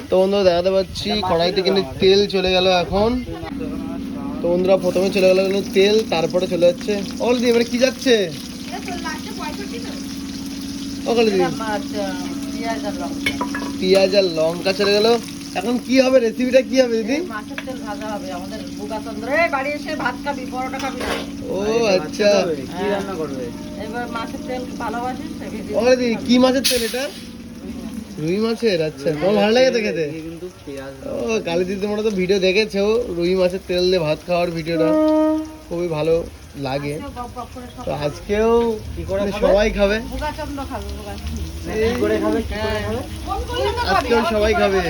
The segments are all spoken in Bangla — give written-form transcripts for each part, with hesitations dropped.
তো বন্ধুরা দেখাতে পাচ্ছি কড়াইতে কিন্তু তেল চলে গেল এখন। তো বন্ধুরা প্রথমে চলে গেল তেল, তারপরে চলে যাচ্ছে অলদি মানে কি যাচ্ছে পেঁয়াজ আর লঙ্কা চলে গেল। এখন কি হবে, রেসিপিটা কি হবে দিদি? মাছের তেল ভাজা হবে আমাদের বুকাচন্দ্রে। বাড়ি এসে ভাত খাবি, পরোটা খাবি না? ও আচ্ছা, কি রান্না করবে এবার মাছের তেল ভালোবাসিস? অলদি কি মাছের তেল এটা? রুই মাছের। আচ্ছা, তোমার ভালো লাগে তো খেতে? ও কালী দিদি তোমরা তো ভিডিও দেখেছো রুই মাছের তেল দিয়ে ভাত খাওয়ার ভিডিওটা, খুবই ভালো লাগে। তো আজকেও সবাই খাবে, আজকেও সবাই খাবে।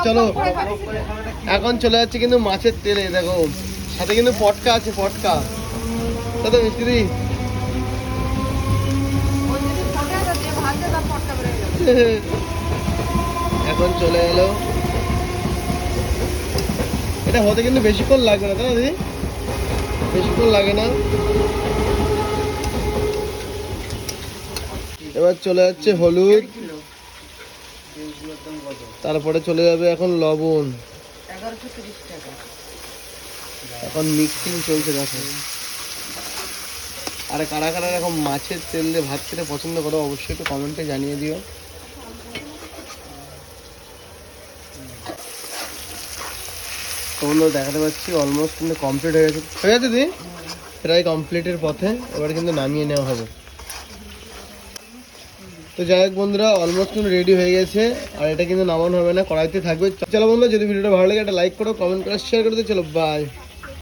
চলো এখন চলে যাচ্ছে কিন্তু মাছের তেলে, দেখো সাথে কিন্তু পটকা আছে, পটকা তো মিস্ত্রি। এখন চলে এলো, এটা হতে কিন্তু বেশিক্ষণ লাগবে না তাই না দিদি? বেশিক্ষণ লাগে না। এবার চলে যাচ্ছে হলুদ, তারপরে চলে যাবে এখন লবণ। 1130 টাকা। এখন মিক্সিং চলছে দেখো। আর কারা কারা এরকম মাছের তেল দিয়ে ভাত খেতে পছন্দ করো অবশ্যই একটু কমেন্টে জানিয়ে দিও। তোমরা দেখাতে পাচ্ছি অলমোস্ট কিন্তু কমপ্লিট হয়ে গেছে। হয়ে গেছে দিদি, প্রায় কমপ্লিটের পথে, এবার কিন্তু নামিয়ে নেওয়া হবে। তো যাই হোক বন্ধুরা, অলমোস্ট কিন্তু রেডি হয়ে গেছে, আর এটা কিন্তু নামানো হবে না, কড়াইতে থাকবে। চলো বন্ধুরা, যদি ভিডিওটা ভালো লাগে একটা লাইক করো, কমেন্ট করো, শেয়ার করে দিও। চলো বাই।